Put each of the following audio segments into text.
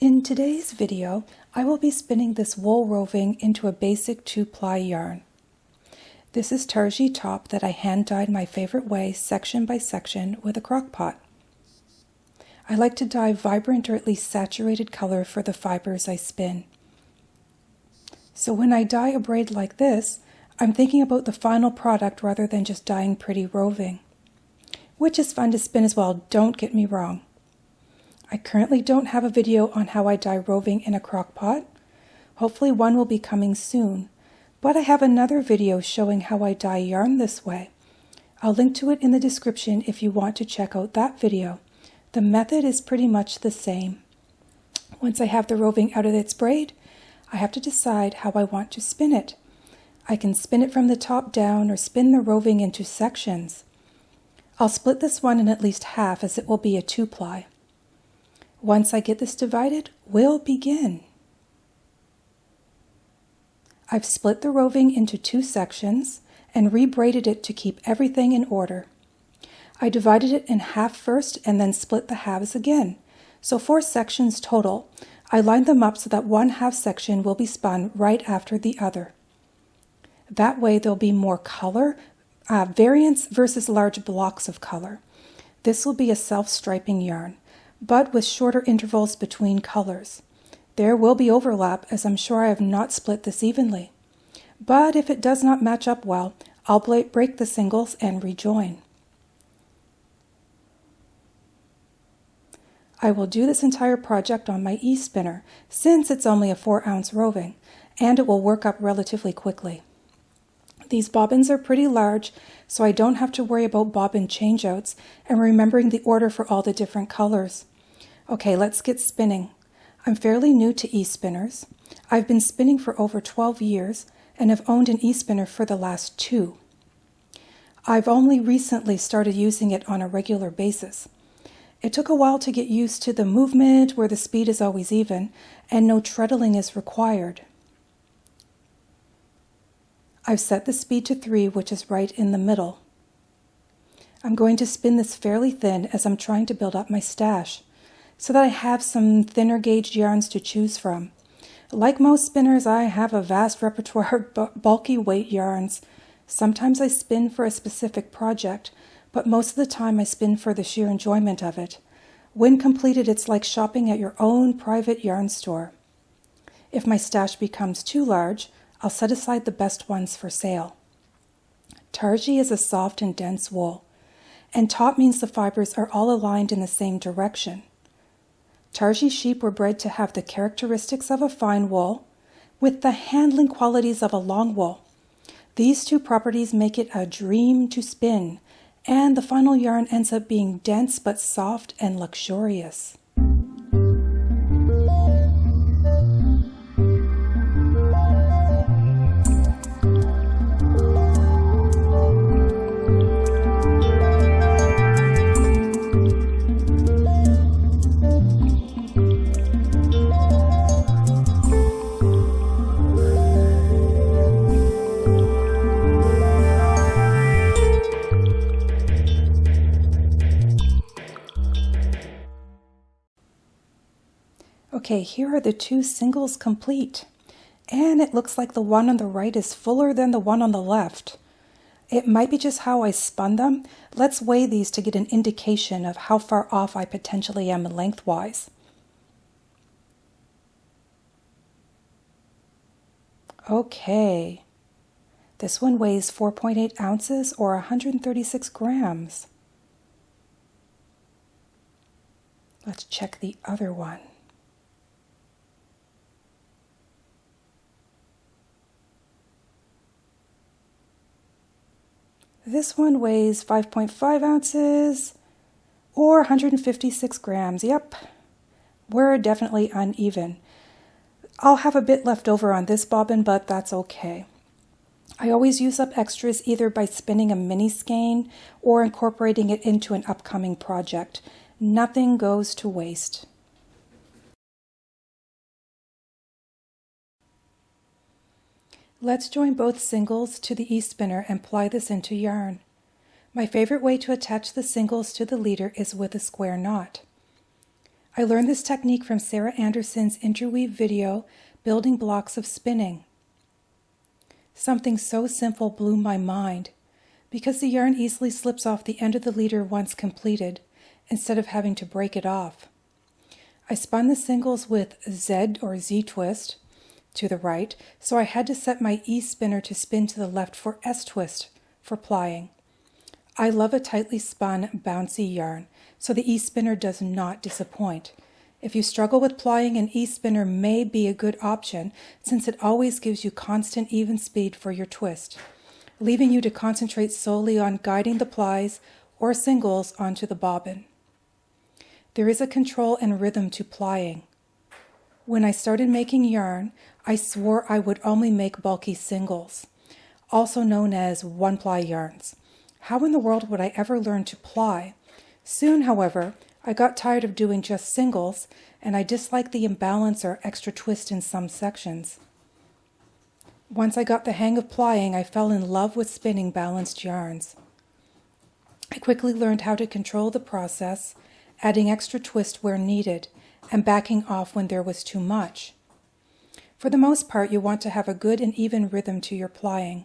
In today's video, I will be spinning this wool roving into a basic 2-ply yarn. This is Targhee top that I hand dyed my favorite way, section by section, with a crock pot. I like to dye vibrant or at least saturated color for the fibers I spin. So when I dye a braid like this, I'm thinking about the final product rather than just dyeing pretty roving. Which is fun to spin as well, don't get me wrong. I currently don't have a video on how I dye roving in a crock pot. Hopefully one will be coming soon. But I have another video showing how I dye yarn this way. I'll link to it in the description if you want to check out that video. The method is pretty much the same. Once I have the roving out of its braid, I have to decide how I want to spin it. I can spin it from the top down or spin the roving into sections. I'll split this one in at least half as it will be a 2-ply. Once I get this divided, we'll begin. I've split the roving into 2 sections and rebraided it to keep everything in order. I divided it in half first and then split the halves again. So 4 sections total. I lined them up so that one half section will be spun right after the other. That way there'll be more color, variance versus large blocks of color. This will be a self-striping yarn, but with shorter intervals between colors. There will be overlap, as I'm sure I have not split this evenly. But if it does not match up well, I'll break the singles and rejoin. I will do this entire project on my e-spinner, since it's only a 4-ounce roving, and it will work up relatively quickly. These bobbins are pretty large, so I don't have to worry about bobbin changeouts and remembering the order for all the different colors. Okay, let's get spinning. I'm fairly new to e-spinners. I've been spinning for over 12 years and have owned an e-spinner for the last 2. I've only recently started using it on a regular basis. It took a while to get used to the movement where the speed is always even and no treadling is required. I've set the speed to 3, which is right in the middle. I'm going to spin this fairly thin as I'm trying to build up my stash, so that I have some thinner gauge yarns to choose from. Like most spinners, I have a vast repertoire of bulky weight yarns. Sometimes I spin for a specific project, but most of the time I spin for the sheer enjoyment of it. When completed, it's like shopping at your own private yarn store. If my stash becomes too large, I'll set aside the best ones for sale. Targhee is a soft and dense wool, and taut means the fibers are all aligned in the same direction. Targhee sheep were bred to have the characteristics of a fine wool with the handling qualities of a long wool. These 2 properties make it a dream to spin, and the final yarn ends up being dense but soft and luxurious. Okay, here are the 2 singles complete, and it looks like the one on the right is fuller than the one on the left. It might be just how I spun them. Let's weigh these to get an indication of how far off I potentially am lengthwise. Okay, this one weighs 4.8 ounces or 136 grams. Let's check the other one. This one weighs 5.5 ounces or 156 grams. Yep, we're definitely uneven. I'll have a bit left over on this bobbin, but that's okay. I always use up extras either by spinning a mini skein or incorporating it into an upcoming project. Nothing goes to waste. Let's join both singles to the e-spinner and ply this into yarn. My favorite way to attach the singles to the leader is with a square knot. I learned this technique from Sarah Anderson's interweave video, Building Blocks of Spinning. Something so simple blew my mind, because the yarn easily slips off the end of the leader once completed, instead of having to break it off. I spun the singles with Z or Z twist to the right, so I had to set my E spinner to spin to the left for S twist for plying. I love a tightly spun, bouncy yarn, so the E spinner does not disappoint. If you struggle with plying, an E spinner may be a good option since it always gives you constant even speed for your twist, leaving you to concentrate solely on guiding the plies or singles onto the bobbin. There is a control and rhythm to plying. When I started making yarn, I swore I would only make bulky singles, also known as one-ply yarns. How in the world would I ever learn to ply? Soon, however, I got tired of doing just singles, and I disliked the imbalance or extra twist in some sections. Once I got the hang of plying, I fell in love with spinning balanced yarns. I quickly learned how to control the process, adding extra twist where needed, and backing off when there was too much. For the most part, you want to have a good and even rhythm to your plying.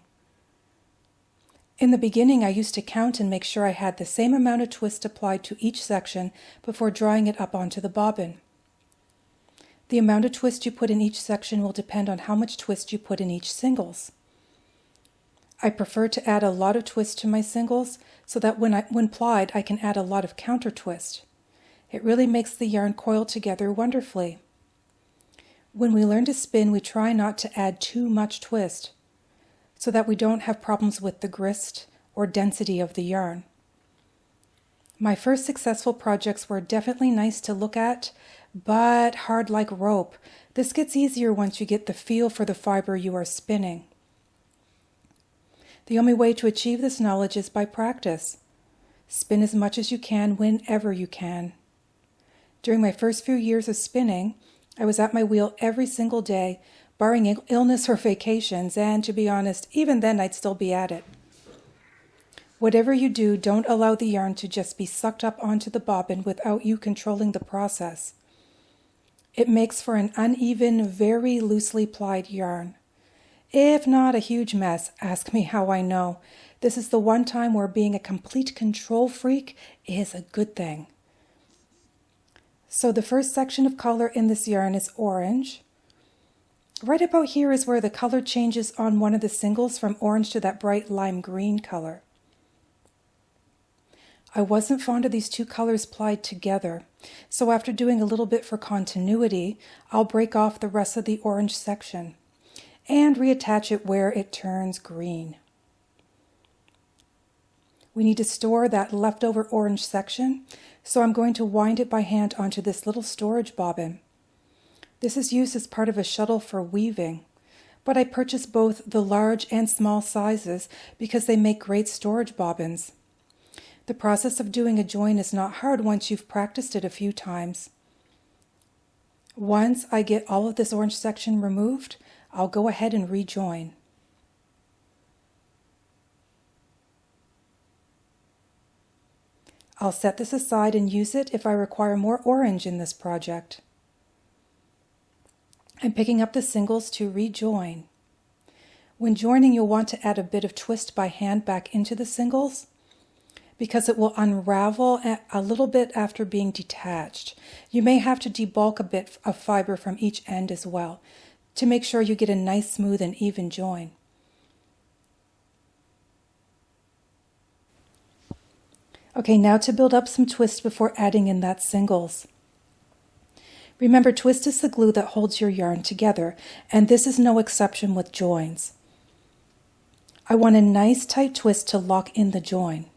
In the beginning, I used to count and make sure I had the same amount of twist applied to each section before drawing it up onto the bobbin. The amount of twist you put in each section will depend on how much twist you put in each singles. I prefer to add a lot of twist to my singles so that when plied, I can add a lot of counter twist. It really makes the yarn coil together wonderfully. When we learn to spin, we try not to add too much twist so that we don't have problems with the grist or density of the yarn. My first successful projects were definitely nice to look at, but hard like rope. This gets easier once you get the feel for the fiber you are spinning. The only way to achieve this knowledge is by practice. Spin as much as you can whenever you can. During my first few years of spinning, I was at my wheel every single day, barring illness or vacations, and to be honest, even then I'd still be at it. Whatever you do, don't allow the yarn to just be sucked up onto the bobbin without you controlling the process. It makes for an uneven, very loosely plied yarn. If not a huge mess, ask me how I know. This is the one time where being a complete control freak is a good thing. So the first section of color in this yarn is orange. Right about here is where the color changes on one of the singles from orange to that bright lime green color. I wasn't fond of these two colors plied together, so after doing a little bit for continuity, I'll break off the rest of the orange section and reattach it where it turns green. We need to store that leftover orange section, so I'm going to wind it by hand onto this little storage bobbin. This is used as part of a shuttle for weaving, but I purchased both the large and small sizes because they make great storage bobbins. The process of doing a join is not hard once you've practiced it a few times. Once I get all of this orange section removed, I'll go ahead and rejoin. I'll set this aside and use it if I require more orange in this project. I'm picking up the singles to rejoin. When joining, you'll want to add a bit of twist by hand back into the singles because it will unravel a little bit after being detached. You may have to debulk a bit of fiber from each end as well to make sure you get a nice, smooth, and even join. Okay, now to build up some twist before adding in that singles. Remember, twist is the glue that holds your yarn together, and this is no exception with joins. I want a nice tight twist to lock in the join.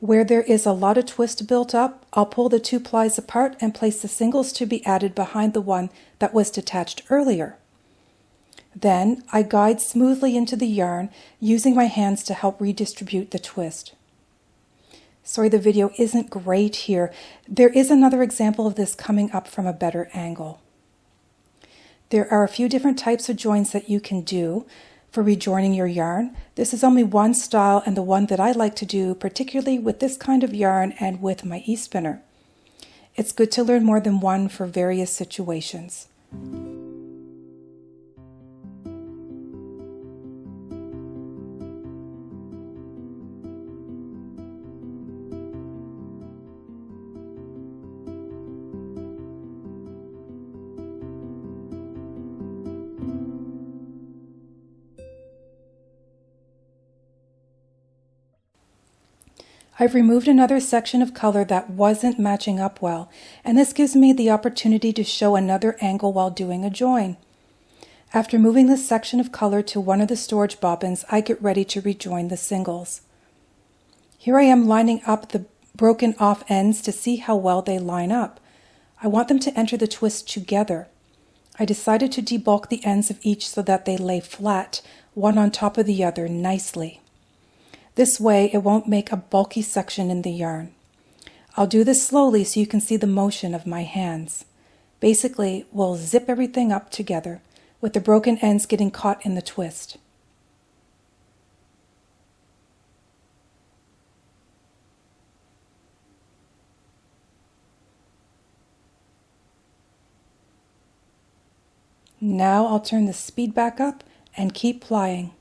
Where there is a lot of twist built up, I'll pull the two plies apart and place the singles to be added behind the one that was detached earlier. Then I guide smoothly into the yarn using my hands to help redistribute the twist. Sorry, the video isn't great here. There is another example of this coming up from a better angle. There are a few different types of joins that you can do for rejoining your yarn. This is only one style and the one that I like to do, particularly with this kind of yarn and with my e-spinner. It's good to learn more than one for various situations. I've removed another section of color that wasn't matching up well, and this gives me the opportunity to show another angle while doing a join. After moving this section of color to one of the storage bobbins, I get ready to rejoin the singles. Here I am lining up the broken off ends to see how well they line up. I want them to enter the twist together. I decided to debulk the ends of each so that they lay flat, one on top of the other, nicely. This way, it won't make a bulky section in the yarn. I'll do this slowly so you can see the motion of my hands. Basically, we'll zip everything up together, with the broken ends getting caught in the twist. Now I'll turn the speed back up and keep plying.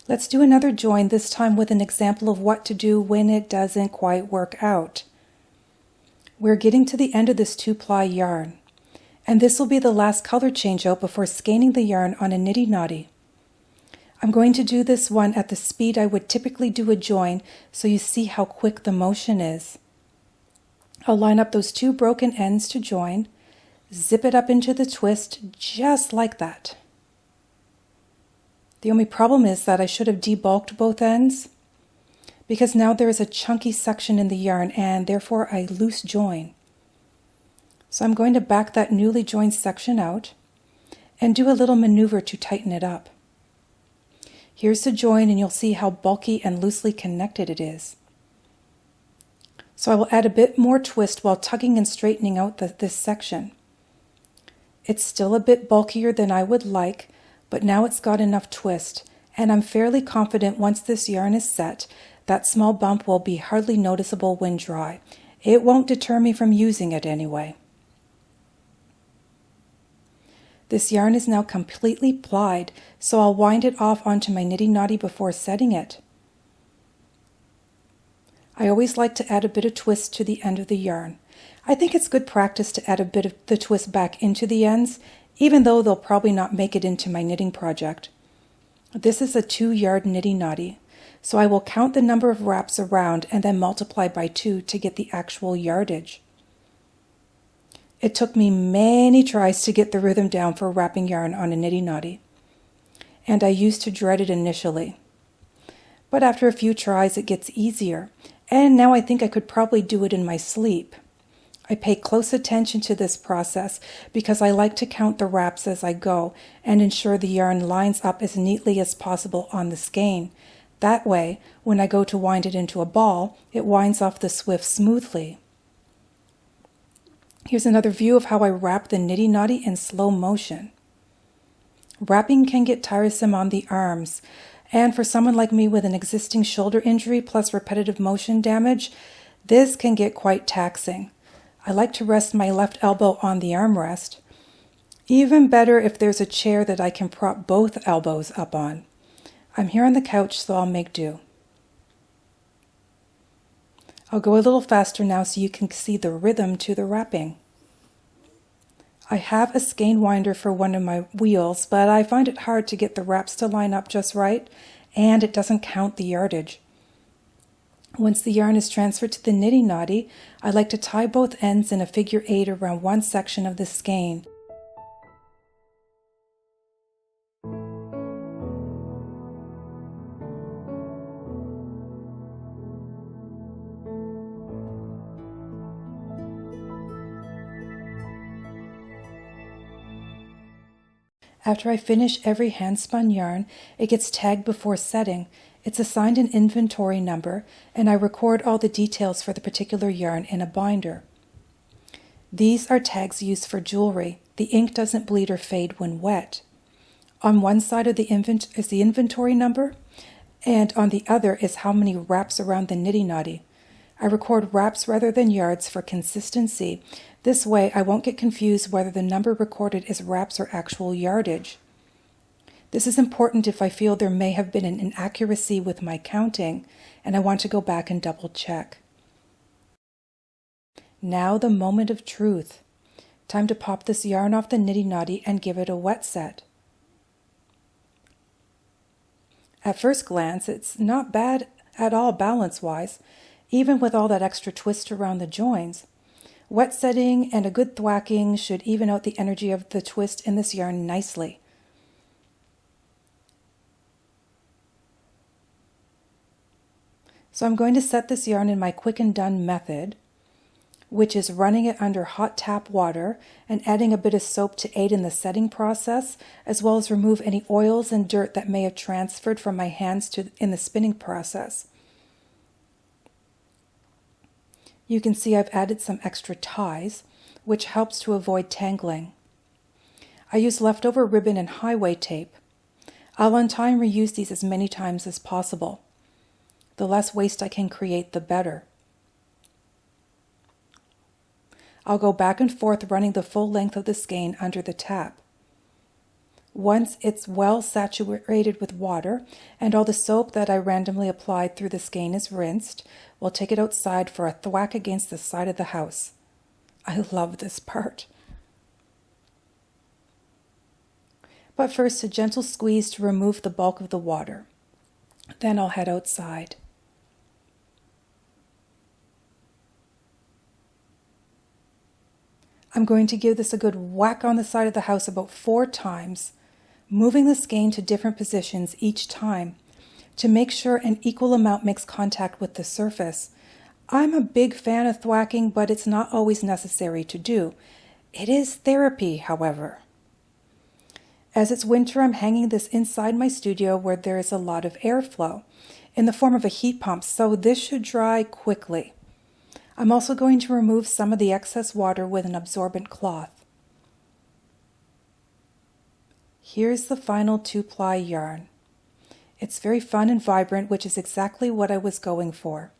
Let's do another join, this time with an example of what to do when it doesn't quite work out. We're getting to the end of this 2-ply yarn, and this will be the last color change out before skeining the yarn on a niddy-noddy. I'm going to do this one at the speed I would typically do a join so you see how quick the motion is. I'll line up those 2 broken ends to join, zip it up into the twist just like that. The only problem is that I should have debulked both ends, because now there is a chunky section in the yarn and therefore a loose join. So I'm going to back that newly joined section out and do a little maneuver to tighten it up. Here's the join and you'll see how bulky and loosely connected it is. So I will add a bit more twist while tugging and straightening out this section. It's still a bit bulkier than I would like, but now it's got enough twist, and I'm fairly confident once this yarn is set, that small bump will be hardly noticeable when dry. It won't deter me from using it anyway. This yarn is now completely plied, so I'll wind it off onto my niddy-noddy before setting it. I always like to add a bit of twist to the end of the yarn. I think it's good practice to add a bit of the twist back into the ends, even though they'll probably not make it into my knitting project. This is a 2-yard niddy-noddy, so I will count the number of wraps around and then multiply by 2 to get the actual yardage. It took me many tries to get the rhythm down for wrapping yarn on a niddy-noddy, and I used to dread it initially. But after a few tries it gets easier, and now I think I could probably do it in my sleep. I pay close attention to this process because I like to count the wraps as I go and ensure the yarn lines up as neatly as possible on the skein. That way, when I go to wind it into a ball, it winds off the swift smoothly. Here's another view of how I wrap the niddy-noddy in slow motion. Wrapping can get tiresome on the arms, and for someone like me with an existing shoulder injury plus repetitive motion damage, this can get quite taxing. I like to rest my left elbow on the armrest. Even better if there's a chair that I can prop both elbows up on. I'm here on the couch, so I'll make do. I'll go a little faster now so you can see the rhythm to the wrapping. I have a skein winder for one of my wheels, but I find it hard to get the wraps to line up just right, and it doesn't count the yardage. Once the yarn is transferred to the niddy-noddy, I like to tie both ends in a figure 8 around one section of the skein. After I finish every handspun yarn, it gets tagged before setting. It's assigned an inventory number, and I record all the details for the particular yarn in a binder. These are tags used for jewelry. The ink doesn't bleed or fade when wet. On one side of is the inventory number, and on the other is how many wraps around the niddy-noddy. I record wraps rather than yards for consistency. This way I won't get confused whether the number recorded is wraps or actual yardage. This is important if I feel there may have been an inaccuracy with my counting, and I want to go back and double check. Now the moment of truth. Time to pop this yarn off the niddy-noddy and give it a wet set. At first glance, it's not bad at all balance-wise, even with all that extra twist around the joins. Wet setting and a good thwacking should even out the energy of the twist in this yarn nicely. So I'm going to set this yarn in my quick and done method, which is running it under hot tap water and adding a bit of soap to aid in the setting process, as well as remove any oils and dirt that may have transferred from my hands in the spinning process. You can see I've added some extra ties, which helps to avoid tangling. I use leftover ribbon and highway tape. I'll untie and reuse these as many times as possible. The less waste I can create, the better. I'll go back and forth running the full length of the skein under the tap. Once it's well saturated with water and all the soap that I randomly applied through the skein is rinsed, we'll take it outside for a thwack against the side of the house. I love this part. But first, a gentle squeeze to remove the bulk of the water. Then I'll head outside. I'm going to give this a good whack on the side of the house about 4 times, moving the skein to different positions each time to make sure an equal amount makes contact with the surface. I'm a big fan of thwacking, but it's not always necessary to do. It is therapy, however. As it's winter, I'm hanging this inside my studio where there is a lot of airflow in the form of a heat pump, so this should dry quickly. I'm also going to remove some of the excess water with an absorbent cloth. Here's the final 2-ply yarn. It's very fun and vibrant, which is exactly what I was going for.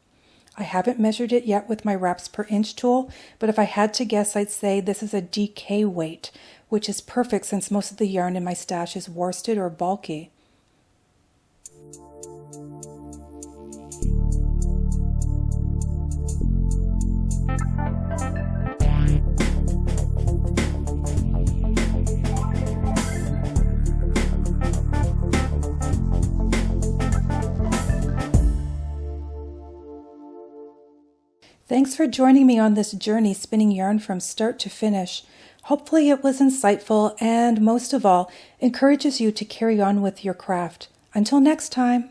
I haven't measured it yet with my wraps per inch tool, but if I had to guess, I'd say this is a DK weight, which is perfect since most of the yarn in my stash is worsted or bulky. Thanks for joining me on this journey spinning yarn from start to finish. Hopefully it was insightful and, most of all, encourages you to carry on with your craft. Until next time.